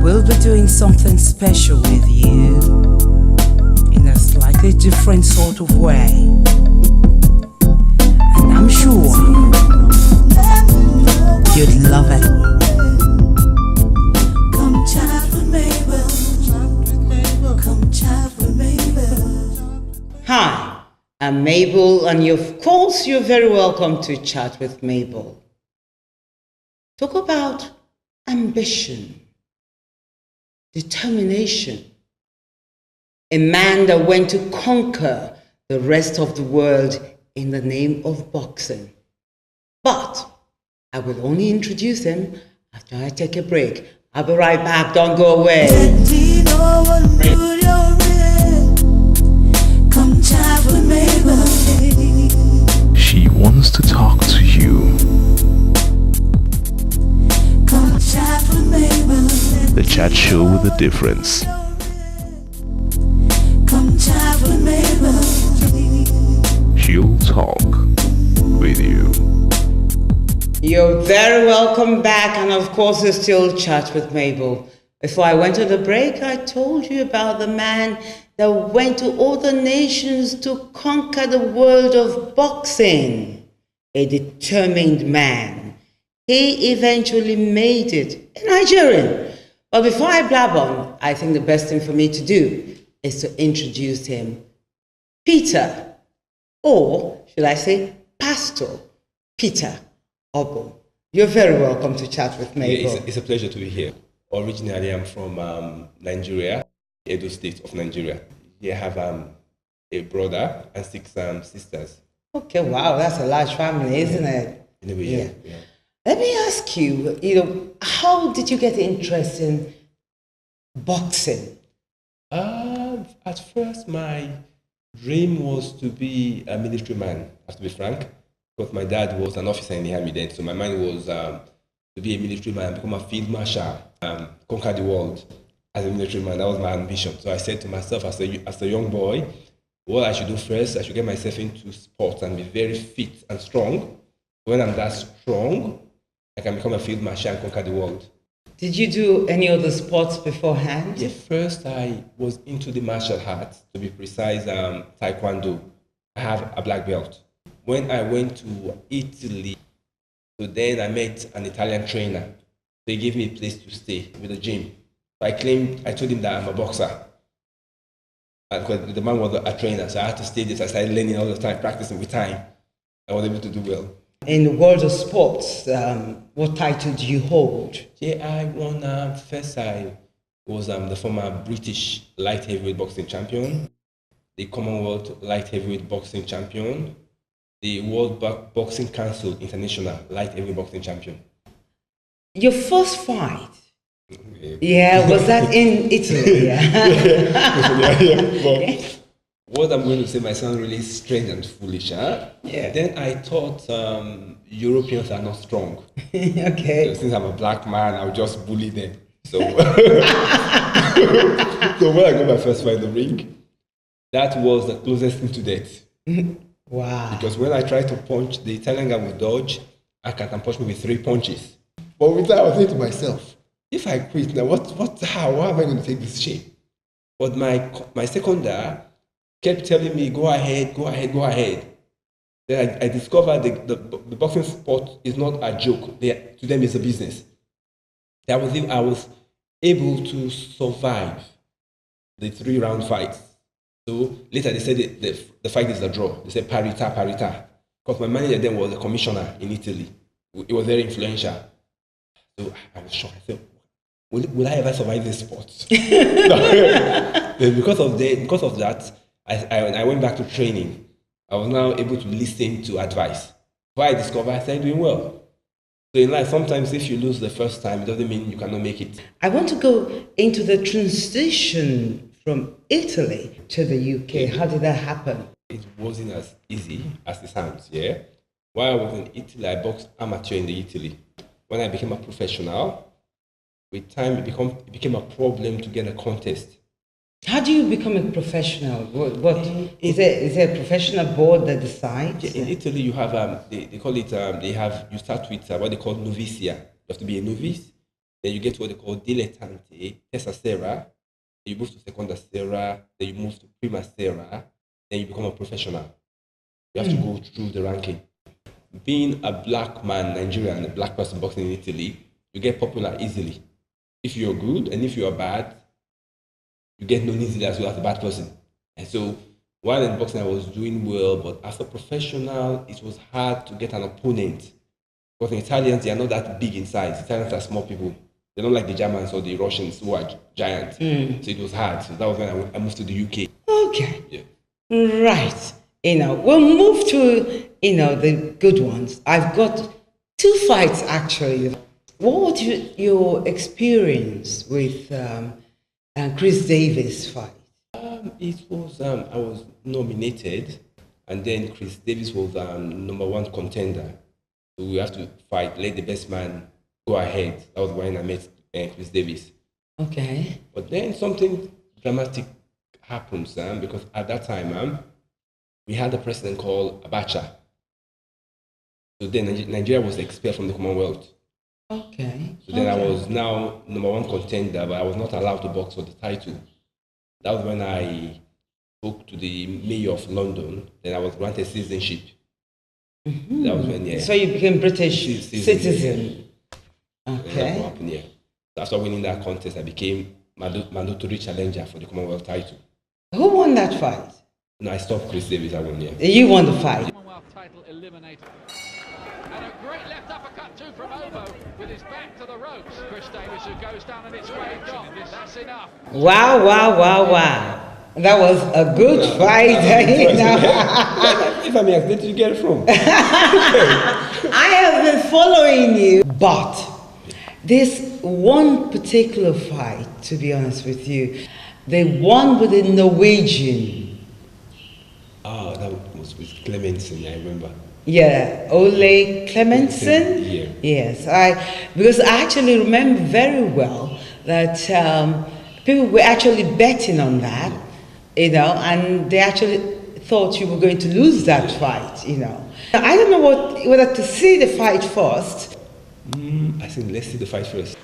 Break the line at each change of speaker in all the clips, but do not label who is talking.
will be doing something special with you in a slightly different sort of way. And I'm sure you'd love it.
Come chat with Mabel. Come chat with Mabel.
Hi, I'm Mabel, and of course you're very welcome to Chat with Mabel. Talk about ambition, determination. A man that went to conquer the rest of the world in the name of boxing. But I will only introduce him after I take a break. I'll be right back, don't go away.
Come chat with Mabel.
She wants to talk to you.
Come chat with Mabel.
The chat show with a difference.
Come chat with Mabel.
She'll talk with you.
You're very welcome back, and of course it's still Chat with Mabel. Before I went on the break, I told you about the man that went to other nations to conquer the world of boxing. A determined man. He eventually made it. A Nigerian. But before I blab on, I think the best thing for me to do is to introduce him. Peter, or should I say Pastor Peter Oboh. You're very welcome to Chat with Mabel.
Yeah, it's a pleasure to be here. Originally, I'm from Nigeria, Edo State of Nigeria. Here I have a brother and 6 sisters.
Okay, wow, that's a large family, isn't it?
In a way, yeah.
Let me ask you, how did you get interested in boxing?
At first, my dream was to be a military man, I have to be frank, because my dad was an officer in the army then, so my mind was to be a military man, become a field marshal, conquer the world as a military man. That was my ambition. So I said to myself as a young boy, what I should do first, I should get myself into sports and be very fit and strong. When I'm that strong, I can become a field marshal and conquer the world.
Did you do any other sports beforehand?
Yeah, first I was into the martial arts, to be precise, Taekwondo. I have a black belt. When I went to Italy, so then I met an Italian trainer. They gave me a place to stay with a gym. So I told him that I'm a boxer. And because the man was a trainer, so I had to stay there. So I started learning all the time, practicing with time. I was able to do well.
In the world of sports, what title do you hold?
Yeah, I won, first I was the former British light heavyweight boxing champion, the Commonwealth light heavyweight boxing champion, the World Boxing Council International light heavyweight boxing champion.
Your first fight? Yeah, was that in Italy? Yeah.
But what I'm going to say might sound really strange and foolish, huh?
Yeah.
Then I thought Europeans are not strong.
Okay.
So since I'm a black man, I'll just bully them. So, so when I got my first fight in the ring, that was the closest thing to death.
Wow.
Because when I tried to punch, the Italian guy would dodge, I can punch me with 3 punches. But with that, I was saying to myself, if I quit now, how am I going to take this shape? But my seconder kept telling me, go ahead. Then I discovered the boxing sport is not a joke. To them, it's a business. I was able to survive the 3-round fights. So later they said the fight is a draw. They said parita. Because my manager then was a commissioner in Italy. It was very influential. So I was shocked. I said, will I ever survive this sport? Because of that, I went back to training. I was now able to listen to advice. What I discovered, I started doing well. So in life, sometimes if you lose the first time, it doesn't mean you cannot make it.
I want to go into the transition from Italy to the UK. How did that happen?
It wasn't as easy as it sounds, yeah? While I was in Italy, I boxed amateur in Italy. When I became a professional, with time it became a problem to get a contest.
How do you become a professional? Is there a professional board that decides?
In Italy, you have they call it you start with what they call novicia. You have to be a novice. Then you get to what they call dilettante, terza sera. You move to seconda sera. Then you move to prima sera. Then you become a professional. You have to go through the ranking. Being a black man, Nigerian, a black person boxing in Italy, you get popular easily. If you're good and if you're bad, you get known easily as well as a bad person. And so while in boxing I was doing well, but as a professional, it was hard to get an opponent. Because in Italians, they are not that big in size. Italians are small people. They're not like the Germans or the Russians who are giants. So it was hard. So that was when I moved to the UK.
Okay.
Yeah.
Right. We'll move to, the good ones. I've got 2 fights actually. What was your experience with Chris Davis fight?
It was, I was nominated, and then Chris Davis was #1 contender. So we have to fight, let the best man go ahead. That was when I met Chris Davis.
Okay.
But then something dramatic happened, because at that time, we had a president called Abacha. So then Nigeria was expelled from the Commonwealth.
Okay.
So then I was now #1 contender, but I was not allowed to box for the title. That was when I spoke to the mayor of London. Then I was granted citizenship. That was when, yeah.
So you became British citizen.
Yeah. That's
Okay.
what happened, yeah. So after winning that contest, I became mandatory challenger for the Commonwealth title.
Who won that fight?
No, I stopped Chris Davis. I won, yeah.
You won the fight.
Commonwealth title eliminated. And a great left uppercut too from Oboh with his back to the ropes. Chris Davis who goes down and it's waved off. That's enough.
Wow, wow, wow, wow. That was a good fight.
If I may ask, where did you get it from?
I have been following you, but this one particular fight, to be honest with you, they won with a Norwegian.
Oh, that was with Clemenson, I remember.
Yeah, Ole Clemenson.
Yeah.
Yes, because I actually remember very well that people were actually betting on that, and they actually thought you were going to lose that fight, I don't know whether to see the fight first.
I think let's see the fight first.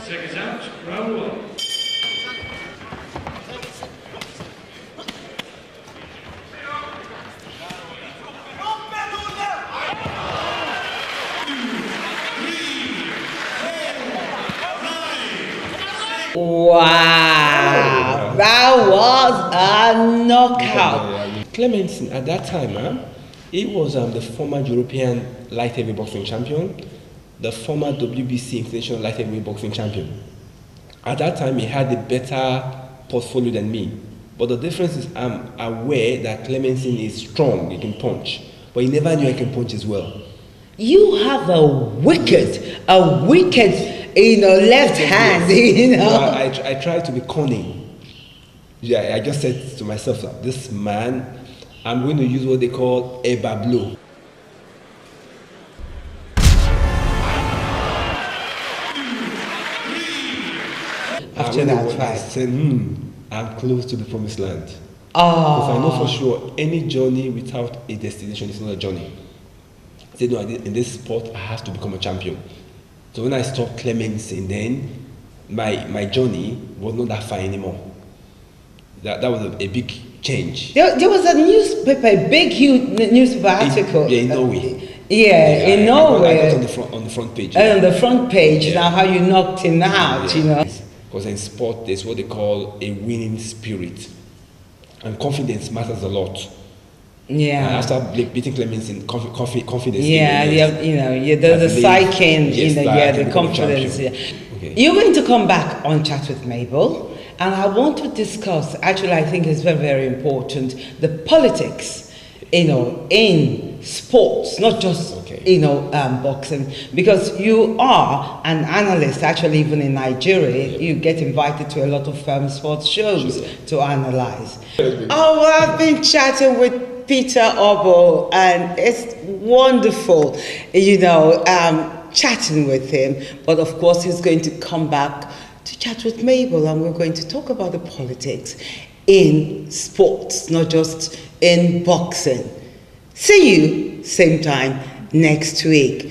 Seconds out, round 1.
Wow, that was a knockout.
Clemenson, at that time, he was the former European light heavyweight boxing champion, the former WBC international light heavyweight boxing champion. At that time, he had a better portfolio than me. But the difference is I'm aware that Clemenson is strong, he can punch, but he never knew I can punch as well.
You have a wicked, left hand,
So I tried to be cunning. Yeah, I just said to myself, this man, I'm going to use what they call a blow.
After that fight.
I said, I'm close to the promised land. Because I know for sure any journey without a destination is not a journey. I said, no, in this sport, I have to become a champion. So when I stopped Clemenson, then my journey was not that far anymore. That was a big change.
There was a newspaper, a big, huge newspaper article.
In Norway.
In Norway.
I got on the front page.
On the front page, now how you knocked him out,
Because in sport, there's what they call a winning spirit. And confidence matters a lot.
Yeah.
And after beating Clemenson, confidence.
There's a psyche, the confidence. Yeah.
Okay.
You're going to come back on Chat with Mabel, and I want to discuss, actually I think it's very, very important, the politics, in sports, not just, boxing, because you are an analyst, actually even in Nigeria, you get invited to a lot of sports shows to analyze. I've been chatting with Peter Oboh, and it's wonderful, chatting with him, but of course he's going to come back to chat with Mabel, and we're going to talk about the politics in sports, not just in boxing. See you same time next week.